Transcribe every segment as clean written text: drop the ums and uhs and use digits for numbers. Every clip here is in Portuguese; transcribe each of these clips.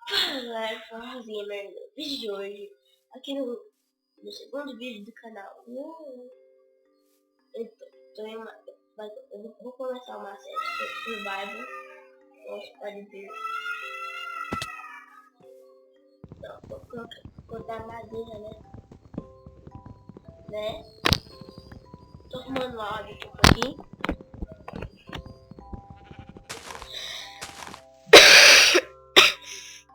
Fala, gamer, no vídeo de hoje, aqui no segundo vídeo do canal. Eu vou começar uma série de survival, como você pode ver. Então, vou cortar madeira, né? Tô arrumando o áudio aqui um pouquinho.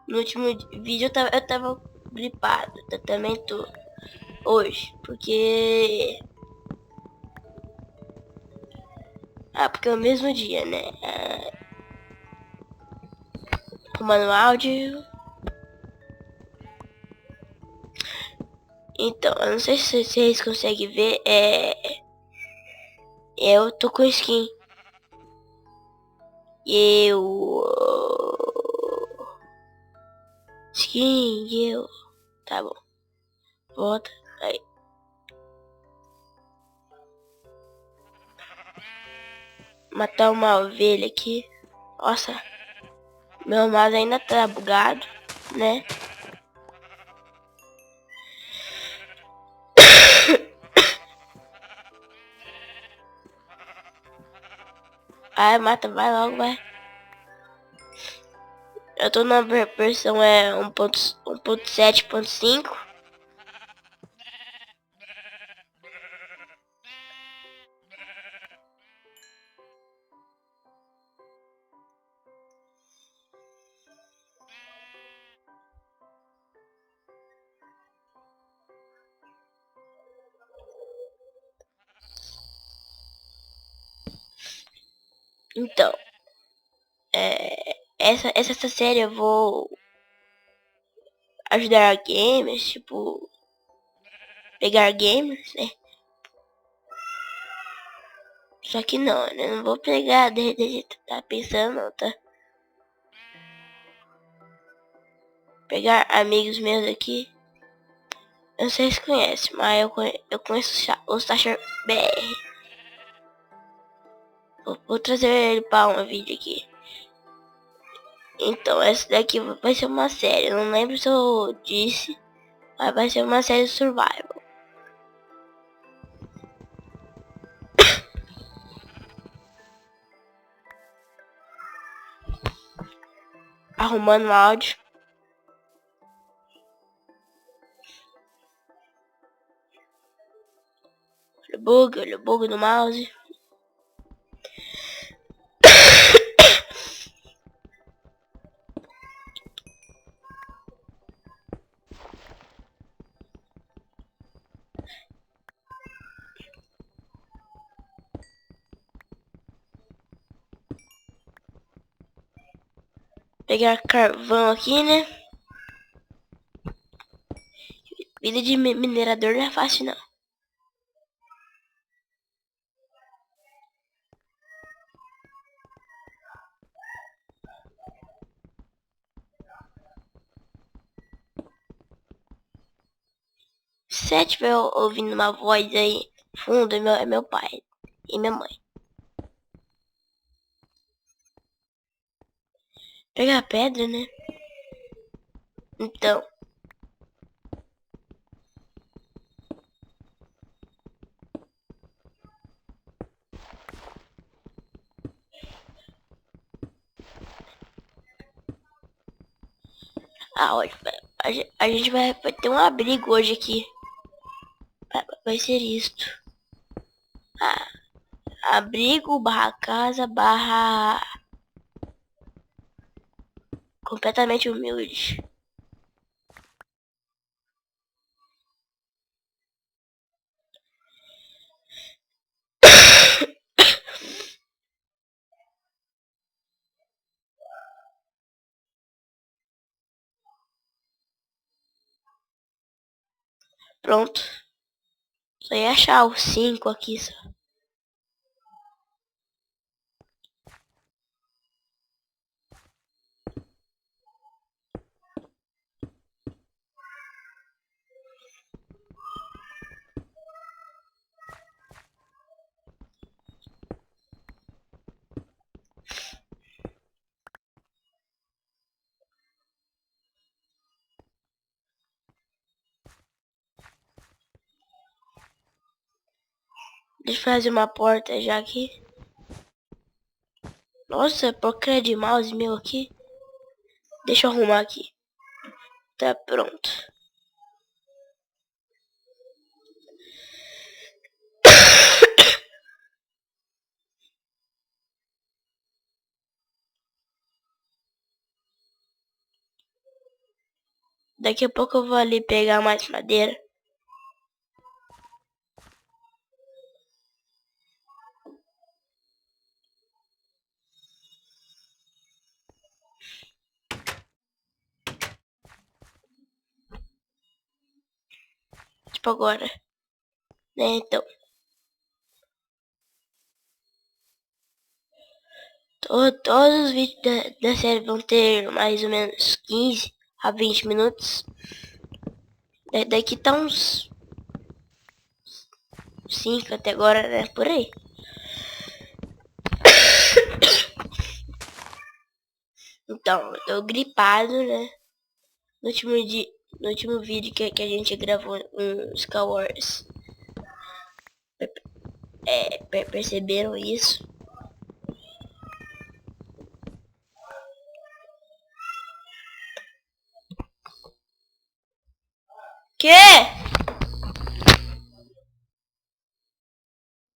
No último vídeo eu tava gripado, eu também tô hoje, porque é o mesmo dia, né? Arrumando o áudio. Então, eu não sei se vocês conseguem ver, eu tô com skin. Tá bom. Volta. Aí. Matar uma ovelha aqui. Nossa. Meu mouse ainda tá bugado, né? Ai, mata, vai logo, vai. Eu tô na versão 1.7.5. Então, essa série eu vou ajudar gamers, tipo, pegar gamers, né? Só que não, né? Não vou pegar desde jeito que tá pensando, não, tá? Pegar amigos meus aqui. Eu não sei se conhece, mas eu conheço o Sasha BR. Vou trazer ele para um vídeo aqui. Então, essa daqui vai ser uma série. Eu não lembro se eu disse, mas vai ser uma série de survival. Arrumando o áudio. Olha o bug no mouse. Pegar carvão aqui, né? Vida de minerador não é fácil, não. Se você estiver ouvindo uma voz aí fundo, é meu pai e minha mãe. Pegar pedra, né? Então. Olha, a gente vai ter um abrigo hoje aqui. Vai ser isto. Abrigo barra casa barra completamente humilde. Pronto. Só ia achar os 5 aqui só. Deixa eu fazer uma porta já aqui. Nossa, porcaria de mouse meu aqui. Deixa eu arrumar aqui. Tá pronto. Daqui a pouco eu vou ali pegar mais madeira. Tipo agora. Né, então. Todos os vídeos da série vão ter mais ou menos 15 a 20 minutos. Daqui tá uns 5 até agora, né? Por aí. Então, eu tô gripado, né? No último, no último vídeo que a gente gravou um Skywars. Perceberam isso? Que?